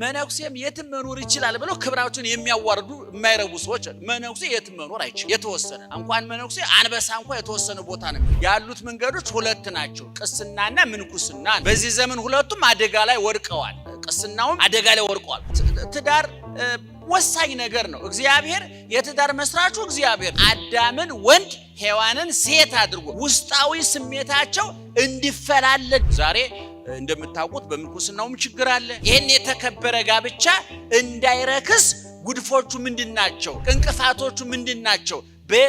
መነኩሴም የትም መኖር ይችላል ብለው ክብራቸውን የሚያዋርዱ የማይረቡ ሰዎች መነኩሴ የትም መኖር አይችልም። የተወሰነ እንኳን መነኩሴ አንበሳ እንኳን የተወሰነ ቦታ ነው ያሉት። መንገዶች ሁለት ናቸው፣ ቅስናና ምንኩስና። በዚህ ዘመን ሁለቱም አደጋ ላይ ወድቀዋል። ቅስናውም አደጋ ላይ ወድቀዋል። ትዳር ወሳኝ ነገር ነው። እግዚአብሔር የትዳር መስራቹ እግዚአብሔር አዳምን ወንድ ሔዋንን ሴት አድርጎ ውስጣዊ ስሜታቸው እንዲፈላለግ ዛሬ እንደምታውቁት በምንኩስናውም ችግር አለ። ይሄን የተከበረ ጋብቻ እንዳይረክስ ጉድፎቹ ምንድናቸው? እንቅፋቶቹ ምንድናቸው?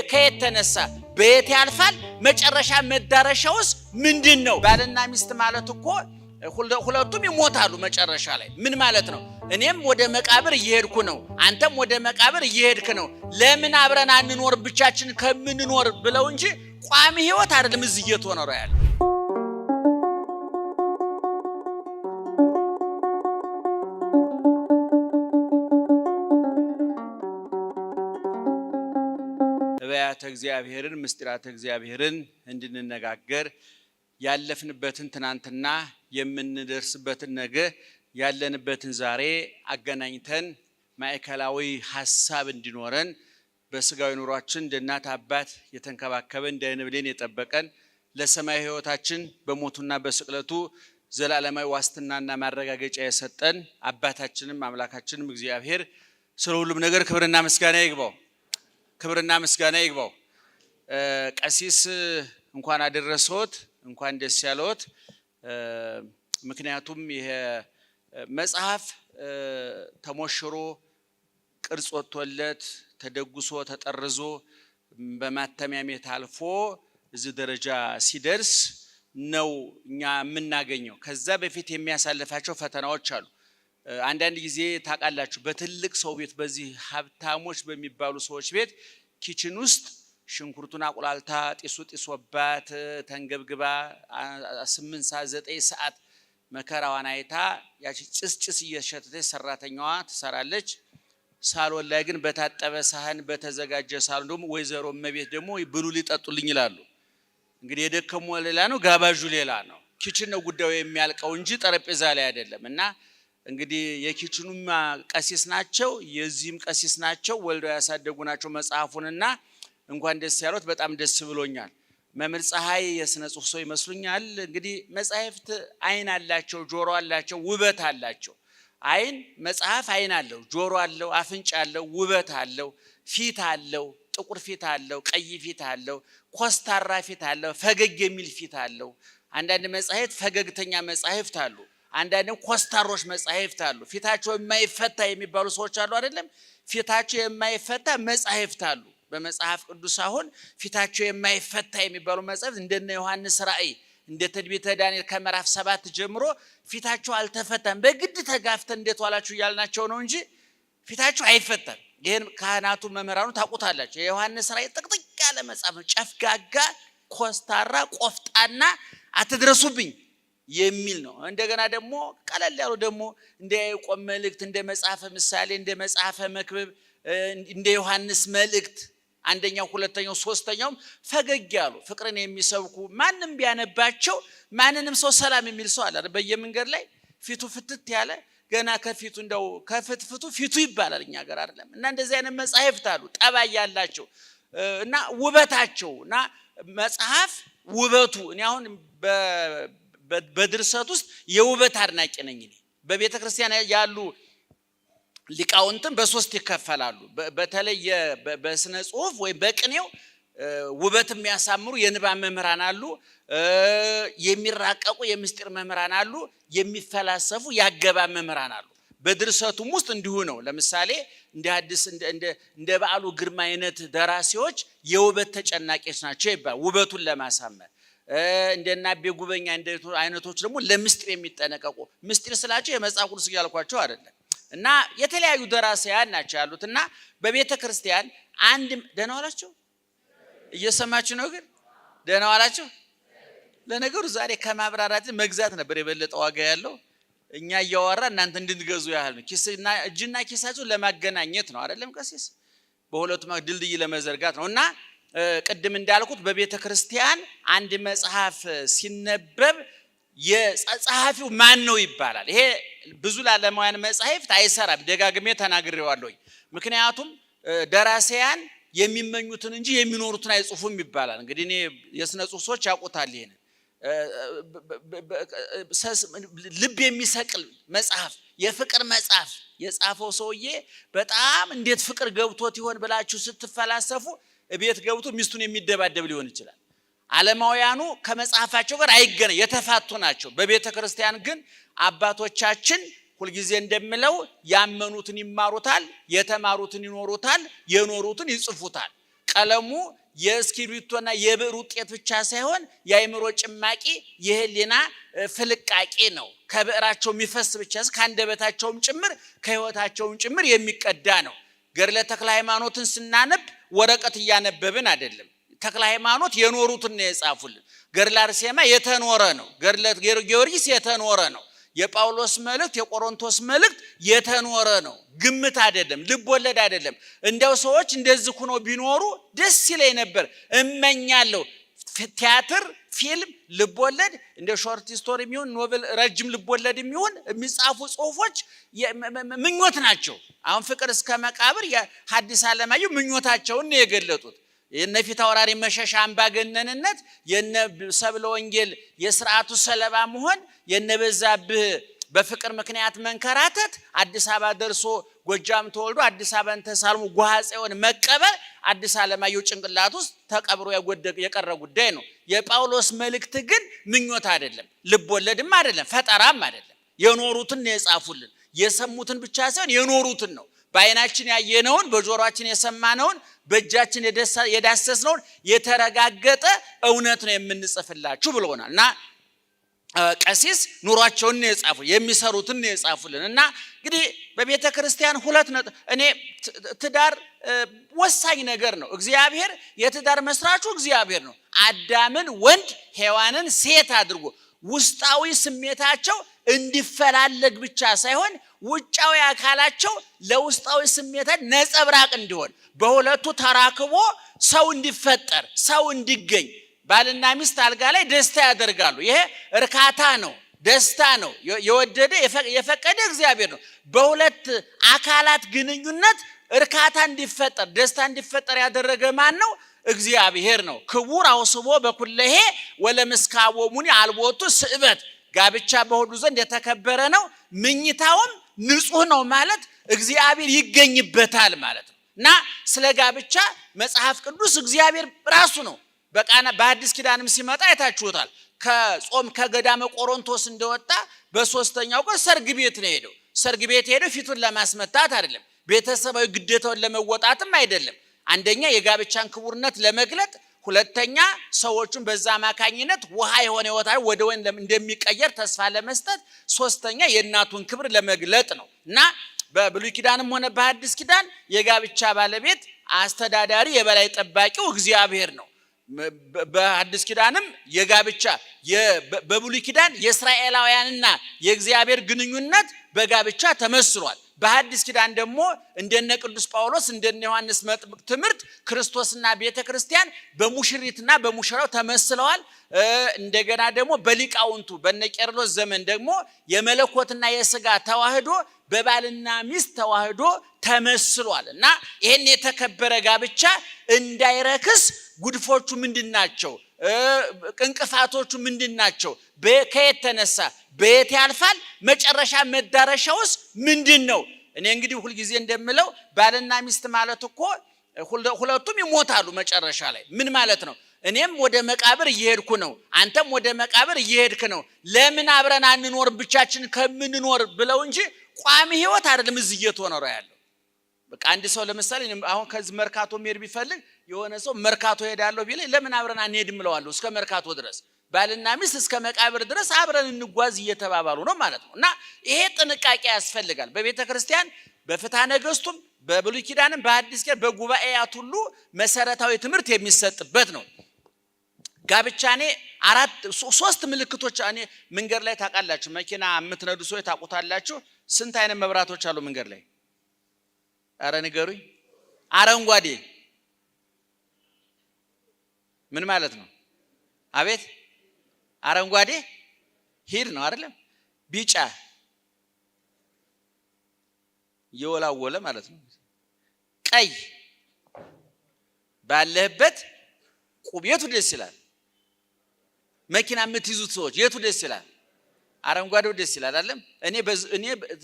ከየት ተነሳ በየት ያልፋል? መጨረሻ መዳረሻውስ ምንድነው? ባልና ሚስት ማለት እኮ ሁለቱም ይሞታሉ መጨረሻ ላይ። ምን ማለት ነው? እኔም ወደ መቃብር እየሄድኩ ነው፣ አንተም ወደ መቃብር እየሄድክ ነው። ለምን አብረን አንኖር ብቻችን ከምንኖር ብለው እንጂ ቋሚ ህይወት አይደለም እዚህ እየተኖረ ያለ። ነቢያተ እግዚአብሔርን ምስጢራተ እግዚአብሔርን እንድንነጋገር ያለፍንበትን ትናንትና የምንደርስበትን ነገ ያለንበትን ዛሬ አገናኝተን ማዕከላዊ ሐሳብ እንዲኖረን በስጋዊ ኑሯችን እንደ እናት አባት የተንከባከበን እንደ ዓይን ብሌን የጠበቀን ለሰማይ ህይወታችን በሞቱና በስቅለቱ ዘላለማዊ ዋስትናና ማረጋገጫ የሰጠን አባታችንም አምላካችንም እግዚአብሔር ስለ ሁሉም ነገር ክብርና ምስጋና ይግባው። ክብርና ምስጋና ይግባው። ቀሲስ እንኳን አደረሰዎት፣ እንኳን ደስ ያለዎት። ምክንያቱም ይሄ መጽሐፍ ተሞሽሮ ቅርጽ ወጥቶለት ተደጉሶ ተጠርዞ በማተሚያ ቤት አልፎ እዚህ ደረጃ ሲደርስ ነው እኛ የምናገኘው። ከዛ በፊት የሚያሳልፋቸው ፈተናዎች አሉ። አንዳንድ ጊዜ ታውቃላችሁ በትልቅ ሰው ቤት በዚህ ሀብታሞች በሚባሉ ሰዎች ቤት ኪችን ውስጥ ሽንኩርቱን አቁላልታ ጢሱ ጢሶባት ተንገብግባ 8 ሰዓት 9 ሰዓት መከራዋን አይታ ያቺ ጭስ እየሸተተች ሰራተኛዋ ትሰራለች። ሳሎን ላይ ግን በታጠበ ሳህን በተዘጋጀ ሳሎን ደግሞ ወይዘሮ እመቤት ደግሞ ብሉ ሊጠጡልኝ ይላሉ። እንግዲህ የደከመው ሌላ ነው፣ ጋባዡ ሌላ ነው። ኪችን ነው ጉዳዩ የሚያልቀው እንጂ ጠረጴዛ ላይ አይደለም። እና እንግዲህ የኪችኑም ቀሲስ ናቸው፣ የዚህም ቀሲስ ናቸው፣ ወልደው ያሳደጉ ናቸው መጽሐፉንና እንኳን ደስ ያሉት። በጣም ደስ ብሎኛል። መምህር ፀሐይ የሥነ ጽሑፍ ሰው ይመስሉኛል። እንግዲህ መጽሐፍት አይን አላቸው፣ ጆሮ አላቸው፣ ውበት አላቸው። አይን መጽሐፍ አይን አለው፣ ጆሮ አለው፣ አፍንጫ አለው፣ ውበት አለው፣ ፊት አለው፣ ጥቁር ፊት አለው፣ ቀይ ፊት አለው፣ ኮስታራ ፊት አለው፣ ፈገግ የሚል ፊት አለው። አንዳንድ መጽሐፍት ፈገግተኛ መጽሐፍት አሉ፣ አንዳንድም ኮስታሮች መጽሐፍት አሉ። ፊታቸው የማይፈታ የሚባሉ ሰዎች አሉ አይደለም? ፊታቸው የማይፈታ መጽሐፍት አሉ። በመጽሐፍ ቅዱስ አሁን ፊታቸው የማይፈታ የሚባሉ መጽሐፍት እንደነ ዮሐንስ ራእይ እንደ ትንቢተ ዳንኤል ከምዕራፍ 7 ጀምሮ ፊታቸው አልተፈታም። በግድ ተጋፍተን እንዴት ዋላችሁ እያልናቸው ነው እንጂ ፊታቸው አይፈታም። ይሄን ካህናቱ መምህራኑ ታውቁታላችሁ። የዮሐንስ ራእይ ጥቅጥቅ ያለ መጽሐፍ ነው። ጨፍጋጋ፣ ኮስታራ፣ ቆፍጣና አትድረሱብኝ የሚል ነው። እንደገና ደግሞ ቀለል ያሉ ደግሞ እንደ ያዕቆብ መልእክት፣ እንደ መጽሐፈ ምሳሌ፣ እንደ መጽሐፈ መክብብ፣ እንደ ዮሐንስ መልእክት አንደኛው ሁለተኛው ሶስተኛውም ፈገግ ያሉ ፍቅርን የሚሰብኩ ማንም ቢያነባቸው ማንንም ሰው ሰላም የሚል ሰው አለ በየመንገድ ላይ ፊቱ ፍትት ያለ ገና ከፊቱ እንደው ከፍትፍቱ ፊቱ ይባላል እኛ ሀገር አይደለም። እና እንደዚህ አይነት መጽሐፍት አሉ ጠባይ ያላቸው እና ውበታቸው እና መጽሐፍ ውበቱ። እኔ አሁን በድርሰት ውስጥ የውበት አድናቂ ነኝ። እኔ በቤተ ክርስቲያን ያሉ ሊቃውንትም በሶስት ይከፈላሉ። በተለይ በስነ ጽሁፍ ወይ በቅኔው ውበት የሚያሳምሩ የንባብ መምህራን አሉ፣ የሚራቀቁ የምስጢር መምህራን አሉ፣ የሚፈላሰፉ ያገባብ መምህራን አሉ። በድርሰቱም ውስጥ እንዲሁ ነው። ለምሳሌ እንደ ሐዲስ እንደ በዓሉ ግርማ አይነት ደራሲዎች የውበት ተጨናቂዎች ናቸው ይባላል፣ ውበቱን ለማሳመር። እንደና አቤ ጉበኛ አይነቶች ደግሞ ለምስጢር የሚጠነቀቁ። ምስጢር ስላቸው የመጽሐፍ ቅዱስ እያልኳቸው አይደለም። እና የተለያዩ ደራሲያን ናቸው ያሉት። እና በቤተ ክርስቲያን አንድ ደህና ዋላችሁ እየሰማችሁ ነው? ግን ደህና ዋላችሁ? ለነገሩ ዛሬ ከማብራራት መግዛት ነበር የበለጠ ዋጋ ያለው። እኛ እያወራ እናንተ እንድትገዙ ያህል ነው። ኪስና እጅና ኪሳችሁ ለማገናኘት ነው አይደለም ቀሲስ? በሁለቱም ድልድይ ለመዘርጋት ነው። እና ቅድም እንዳልኩት በቤተ ክርስቲያን አንድ መጽሐፍ ሲነበብ የጸሐፊው ማን ነው ይባላል። ይሄ ብዙ ለዓለማውያን መጻሕፍት አይሰራም። ደጋግሜ ተናግሬዋለሁ። ምክንያቱም ደራሲያን የሚመኙትን እንጂ የሚኖሩትን አይጽፉም ይባላል። እንግዲህ እኔ የሥነ ጽሑፍ ሰዎች ያውቁታል ይሄን። ልብ የሚሰቅል መጽሐፍ የፍቅር መጽሐፍ የጻፈው ሰውዬ በጣም እንዴት ፍቅር ገብቶት ይሆን ብላችሁ ስትፈላሰፉ ቤት ገብቶ ሚስቱን የሚደባደብ ሊሆን ይችላል። ዓለማውያኑ ከመጽሐፋቸው ጋር አይገናኝ የተፋቱ ናቸው። በቤተ ክርስቲያን ግን አባቶቻችን ሁልጊዜ እንደምለው ያመኑትን ይማሩታል፣ የተማሩትን ይኖሩታል፣ የኖሩትን ይጽፉታል። ቀለሙ የእስክሪብቶና የብዕር ውጤት ብቻ ሳይሆን የአእምሮ ጭማቂ የህሊና ፍልቃቄ ነው። ከብዕራቸው የሚፈስ ብቻ ከአንደበታቸውም ጭምር ከህይወታቸውም ጭምር የሚቀዳ ነው። ገድለ ተክለ ሃይማኖትን ስናነብ ወረቀት እያነበብን አይደለም። ተክለ ሃይማኖት የኖሩትን ነው የጻፉልን። ገድለ አርሴማ የተኖረ ነው። ገድለ ጊዮርጊስ የተኖረ ነው። የጳውሎስ መልእክት የቆሮንቶስ መልእክት የተኖረ ነው። ግምት አይደለም፣ ልብ ወለድ አይደለም። እንደው ሰዎች እንደዚህ ሆኖ ቢኖሩ ደስ ይለኝ ነበር እመኛለሁ። ቲያትር፣ ፊልም፣ ልብ ወለድ እንደ ሾርት ስቶሪ የሚሆን ኖቨል ረጅም ልብ ወለድ የሚሆን የሚጻፉ ጽሁፎች ምኞት ናቸው። አሁን ፍቅር እስከ መቃብር የሐዲስ ዓለማየሁ ምኞታቸውን ነው የገለጡት። የነ ፊታውራሪ መሸሻ አምባገነንነት፣ የነ ሰብለ ወንጌል የሥርዓቱ ሰለባ መሆን፣ የነ በዛብህ በፍቅር ምክንያት መንከራተት፣ አዲስ አበባ ደርሶ ጎጃም ተወልዶ አዲስ አበባን ተሳልሞ ጓሐጽዮን መቀበር አዲስ ዓለማየሁ ጭንቅላት ውስጥ ተቀብሮ የቀረ ጉዳይ ነው። የጳውሎስ መልእክት ግን ምኞት አይደለም፣ ልብ ወለድም አይደለም፣ ፈጠራም አይደለም። የኖሩትን ነው የጻፉልን። የሰሙትን ብቻ ሳይሆን የኖሩትን ነው። በዓይናችን ያየነውን በጆሮአችን የሰማነውን በእጃችን የዳሰስነውን የተረጋገጠ እውነት ነው የምንጽፍላችሁ ብሎናል። እና ቀሲስ ኑሯቸውን ነው የጻፉ የሚሰሩትን ነው የጻፉልን። እና እንግዲህ በቤተ ክርስቲያን እኔ ትዳር ወሳኝ ነገር ነው። እግዚአብሔር የትዳር መስራቹ እግዚአብሔር ነው። አዳምን ወንድ ሔዋንን ሴት አድርጎ ውስጣዊ ስሜታቸው እንዲፈላለግ ብቻ ሳይሆን ውጫዊ አካላቸው ለውስጣዊ ስሜታት ነጸብራቅ እንዲሆን በሁለቱ ተራክቦ ሰው እንዲፈጠር ሰው እንዲገኝ ባልና ሚስት አልጋ ላይ ደስታ ያደርጋሉ። ይሄ እርካታ ነው፣ ደስታ ነው። የወደደ የፈቀደ እግዚአብሔር ነው። በሁለት አካላት ግንኙነት እርካታ እንዲፈጠር ደስታ እንዲፈጠር ያደረገ ማን ነው? እግዚአብሔር ነው። ክቡር አውስቦ በኩለሄ ወለምስካቦሙኒ አልቦቱ ስዕበት። ጋብቻ በሁሉ ዘንድ የተከበረ ነው፣ ምኝታውም ንጹህ ነው ማለት እግዚአብሔር ይገኝበታል ማለት ነው። እና ስለ ጋብቻ መጽሐፍ ቅዱስ እግዚአብሔር ራሱ ነው። በአዲስ ኪዳንም ሲመጣ አይታችሁታል። ከጾም ከገዳመ ቆሮንቶስ እንደወጣ በሶስተኛው ቀን ሰርግ ቤት ነው ሄደው። ሰርግ ቤት ሄደው ፊቱን ለማስመታት አይደለም፣ ቤተሰባዊ ግዴታውን ለመወጣትም አይደለም። አንደኛ የጋብቻን ክቡርነት ለመግለጥ፣ ሁለተኛ ሰዎችን በዛ አማካኝነት ውሃ የሆነ ህይወታቸው ወደ ወይን እንደሚቀየር ተስፋ ለመስጠት፣ ሶስተኛ የእናቱን ክብር ለመግለጥ ነው። እና በብሉይ ኪዳንም ሆነ በሐዲስ ኪዳን የጋብቻ ባለቤት አስተዳዳሪ የበላይ ጠባቂው እግዚአብሔር ነው። በሐዲስ ኪዳንም የጋብቻ በብሉይ ኪዳን የእስራኤላውያንና የእግዚአብሔር ግንኙነት በጋብቻ ተመስሏል። በሐዲስ ኪዳን ደግሞ እንደነ ቅዱስ ጳውሎስ እንደነ ዮሐንስ መጥምቅ ትምህርት ክርስቶስና ቤተ ክርስቲያን በሙሽሪትና በሙሽራው ተመስለዋል። እንደገና ደግሞ በሊቃውንቱ በነ ቄርሎስ ዘመን ደግሞ የመለኮትና የሥጋ ተዋህዶ በባልና ሚስት ተዋህዶ ተመስሏል። እና ይሄን የተከበረ ጋብቻ እንዳይረክስ ጉድፎቹ ምንድናቸው? እንቅፋቶቹ ምንድናቸው? ከየት ተነሳ? በየት ያልፋል? መጨረሻ መዳረሻውስ ምንድነው? እኔ እንግዲህ ሁሉ ጊዜ እንደምለው ባልና ሚስት ማለት እኮ ሁለቱም ይሞታሉ መጨረሻ ላይ። ምን ማለት ነው? እኔም ወደ መቃብር እየሄድኩ ነው፣ አንተም ወደ መቃብር እየሄድክ ነው። ለምን አብረን አንኖር ብቻችን ከምንኖር ብለው እንጂ ቋሚ ህይወት አይደለም እዚህ እየተኖረ ያለው። በቃ አንድ ሰው ለምሳሌ አሁን ከዚህ መርካቶ መሄድ ቢፈልግ የሆነ ሰው መርካቶ ሄዳለሁ ቢለኝ ለምን አብረን አንሄድም እለዋለሁ። እስከ መርካቶ ድረስ ባልና ሚስት እስከ መቃብር ድረስ አብረን እንጓዝ እየተባባሉ ነው ማለት ነው። እና ይሄ ጥንቃቄ ያስፈልጋል። በቤተ ክርስቲያን በፍትሐ ነገሥቱም በብሉይ ኪዳንም በሐዲስ ኪዳን በጉባኤያት ሁሉ መሰረታዊ ትምህርት የሚሰጥበት ነው። ጋብቻ እኔ ሶስት ምልክቶች እኔ መንገድ ላይ ታውቃላችሁ፣ መኪና የምትነዱ ሰዎች ታውቁታላችሁ። ስንት አይነት መብራቶች አሉ መንገድ ላይ? አረ ንገሩኝ። አረንጓዴ ምን ማለት ነው? አቤት አረንጓዴ ሂድ ነው አይደለም? ቢጫ የወላወለ ማለት ነው። ቀይ ባለህበት ቁም። የቱ ደስ ይላል? መኪና የምትይዙት ሰዎች የቱ ደስ ይላል? አረንጓዴው ደስ ይላል አይደለም? እኔ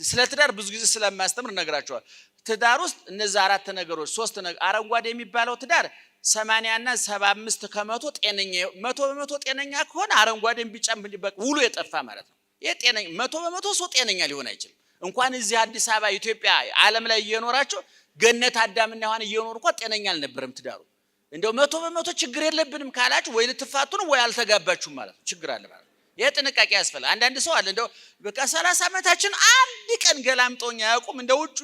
ስለ ትዳር ብዙ ጊዜ ስለማስተምር እነግራቸዋለሁ። ትዳር ውስጥ እነዚህ አራት ነገሮች ሶስት ነገር አረንጓዴ የሚባለው ትዳር 80 እና 75 ከመቶ ጤነኛ 100% ጤነኛ ከሆነ አረንጓዴን ቢጫም ውሉ የጠፋ ማለት ነው። ይሄ ጤነኛ 100% ሰው ጤነኛ ሊሆን አይችልም። እንኳን እዚህ አዲስ አበባ ኢትዮጵያ ዓለም ላይ እየኖራችሁ ገነት አዳምና ሔዋን እየኖሩ እንኳን ጤነኛ አልነበረም ትዳሩ። እንደው 100% ችግር የለብንም ካላችሁ ወይ ልትፋቱ ነው ወይ አልተጋባችሁም ማለት ነው። ችግር አለ ማለት ነው። ይሄ ጥንቃቄ ያስፈልጋል። አንዳንድ ሰው አለ እንደው በቃ 30 ዓመታችን አንድ ቀን ገላምጦኛ ያውቁም እንደው ውጭ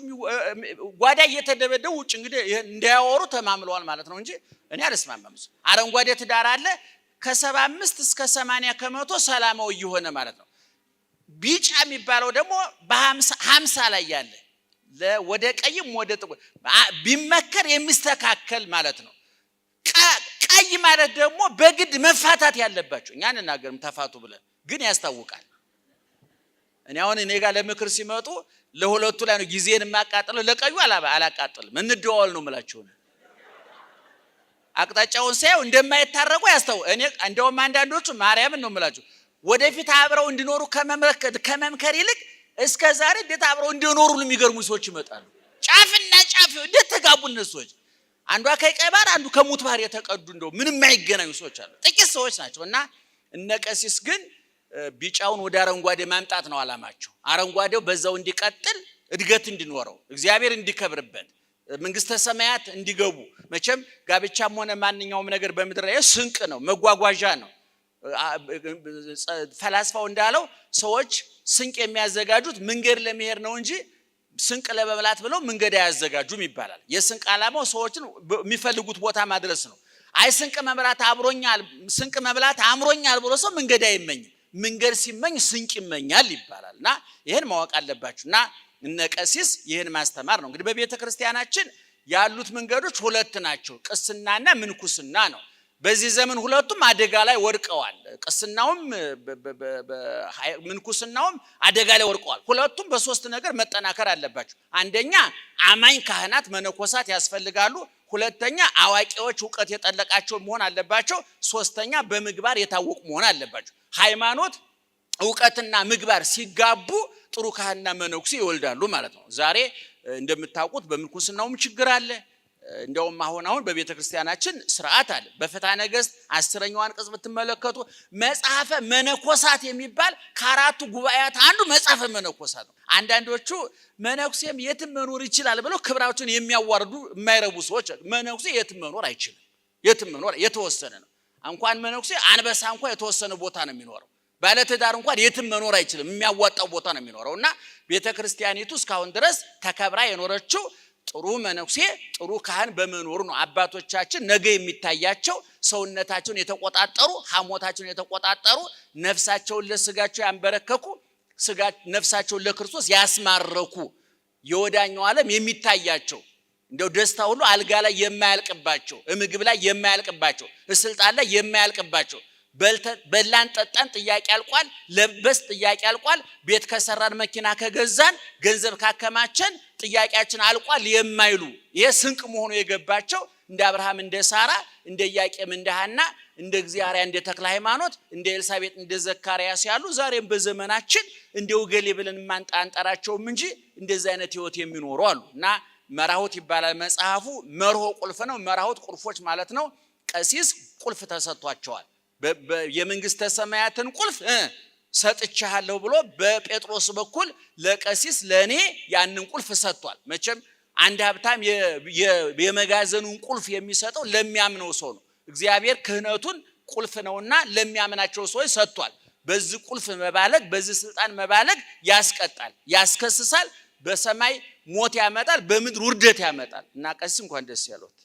ጓዳ እየተደበደው ውጭ እንግዲህ እንዳያወሩ ተማምለዋል ማለት ነው እንጂ እኔ አልስማማም። አረንጓዴ ትዳር አለ ከ75 እስከ 80 ከመቶ ሰላማዊ የሆነ ማለት ነው። ቢጫ የሚባለው ደግሞ በ50 ላይ ያለ ወደ ቀይም ወደ ጥቁር ቢመከር የሚስተካከል ማለት ነው። ቀይ ማለት ደግሞ በግድ መፋታት ያለባቸው እኛ እንናገርም ተፋቱ ብለን ግን ያስታውቃል። እኔ አሁን እኔ ጋር ለምክር ሲመጡ ለሁለቱ ላይ ነው ጊዜን የማቃጥለው፣ ለቀዩ አላቃጥልም። እንደዋል ነው የምላችሁ። አቅጣጫውን ሳይው እንደማይታረቁ እኔ እንደውም አንዳንዶቹ ማርያምን ነው የምላችሁ ወደፊት አብረው እንዲኖሩ ከመምከር ይልቅ እስከ ዛሬ እንዴት አብረው እንዲኖሩ የሚገርሙ ሰዎች ይመጣሉ። ጫፍና ጫፍ እንዴት ተጋቡ እነሱዎች። አንዷ ከቀይ ባህር አንዱ ከሙት ባህር የተቀዱ እንደው ምንም የማይገናኙ ሰዎች አሉ። ጥቂት ሰዎች ናቸውና እነ ቀሲስ ግን ቢጫውን ወደ አረንጓዴ ማምጣት ነው አላማቸው። አረንጓዴው በዛው እንዲቀጥል እድገት እንዲኖረው እግዚአብሔር እንዲከብርበት መንግስተ ሰማያት እንዲገቡ። መቼም ጋብቻም ሆነ ማንኛውም ነገር በምድር ላይ ስንቅ ነው፣ መጓጓዣ ነው። ፈላስፋው እንዳለው ሰዎች ስንቅ የሚያዘጋጁት መንገድ ለመሄድ ነው እንጂ ስንቅ ለመብላት ብለው መንገድ አያዘጋጁም ይባላል። የስንቅ ዓላማው ሰዎችን የሚፈልጉት ቦታ ማድረስ ነው። አይ ስንቅ መብላት አምሮኛል ብሎ ሰው መንገድ አይመኝም። መንገድ ሲመኝ ስንቅ ይመኛል ይባላልና ይሄን ማወቅ አለባችሁና እነ ቀሲስ ይሄን ማስተማር ነው። እንግዲህ በቤተ ክርስቲያናችን ያሉት መንገዶች ሁለት ናቸው፣ ቅስናና ምንኩስና ነው። በዚህ ዘመን ሁለቱም አደጋ ላይ ወድቀዋል። ቅስናውም ምንኩስናውም አደጋ ላይ ወድቀዋል። ሁለቱም በሶስት ነገር መጠናከር አለባቸው። አንደኛ አማኝ ካህናት መነኮሳት ያስፈልጋሉ። ሁለተኛ አዋቂዎች ዕውቀት የጠለቃቸው መሆን አለባቸው። ሶስተኛ በምግባር የታወቁ መሆን አለባቸው። ሃይማኖት ዕውቀትና ምግባር ሲጋቡ ጥሩ ካህንና መነኩሴ ይወልዳሉ ማለት ነው። ዛሬ እንደምታውቁት በምንኩስናውም ችግር አለ። እንደውም አሁን በቤተ ክርስቲያናችን ስርዓት አለ። በፍትሐ ነገሥት 10ኛው አንቀጽ ብትመለከቱ መጽሐፈ መነኮሳት የሚባል ከአራቱ ጉባኤያት አንዱ መጽሐፈ መነኮሳት ነው። አንዳንዶቹ መነኩሴም የትም መኖር ይችላል ብለው ክብራቸውን የሚያዋርዱ የማይረቡ ሰዎች መነኩሴ የትም መኖር አይችልም። የትም መኖር የተወሰነ ነው። እንኳን መነኩሴ አንበሳ እንኳን የተወሰነ ቦታ ነው የሚኖረው። ባለትዳር እንኳን የትም መኖር አይችልም፣ የሚያዋጣው ቦታ ነው የሚኖረውና ቤተ ክርስቲያኒቱ እስካሁን ድረስ ተከብራ የኖረችው ጥሩ መነኩሴ ጥሩ ካህን በመኖሩ ነው። አባቶቻችን ነገ የሚታያቸው ሰውነታቸውን የተቆጣጠሩ ሐሞታቸውን የተቆጣጠሩ ነፍሳቸውን ለስጋቸው ያንበረከኩ ነፍሳቸውን ለክርስቶስ ያስማረኩ የወዳኛው ዓለም የሚታያቸው እንደው ደስታ ሁሉ አልጋ ላይ የማያልቅባቸው ምግብ ላይ የማያልቅባቸው ስልጣን ላይ የማያልቅባቸው በላን ጠጣን ጥያቄ አልቋል፣ ለበስ ጥያቄ አልቋል፣ ቤት ከሰራን መኪና ከገዛን ገንዘብ ካከማቸን ጥያቄያችን አልቋል የማይሉ ይሄ ስንቅ መሆኑ የገባቸው እንደ አብርሃም እንደ ሳራ እንደ ኢያቄም እንደ ሐና እንደ እግዚአብሔር እንደ ተክለ ሃይማኖት እንደ ኤልሳቤጥ እንደ ዘካርያስ ያሉ ዛሬም በዘመናችን እንደው ገሌ ብለን አንጠራቸውም እንጂ እንደዚህ አይነት ህይወት የሚኖሩ አሉና መራሁት ይባላል መጽሐፉ። መርሆ ቁልፍ ነው። መራሁት ቁልፎች ማለት ነው። ቀሲስ ቁልፍ ተሰጥቷቸዋል። የመንግስተ ሰማያትን ቁልፍ ሰጥቻለሁ ብሎ በጴጥሮስ በኩል ለቀሲስ ለኔ ያንን ቁልፍ ሰጥቷል። መቼም አንድ ሀብታም የመጋዘኑን ቁልፍ የሚሰጠው ለሚያምነው ሰው ነው። እግዚአብሔር ክህነቱን ቁልፍ ነውና ለሚያምናቸው ሰዎች ሰጥቷል። በዚህ ቁልፍ መባለግ በዚህ ስልጣን መባለግ ያስቀጣል፣ ያስከስሳል፣ በሰማይ ሞት ያመጣል፣ በምድር ውርደት ያመጣል እና ቀሲስ እንኳን ደስ ያሉት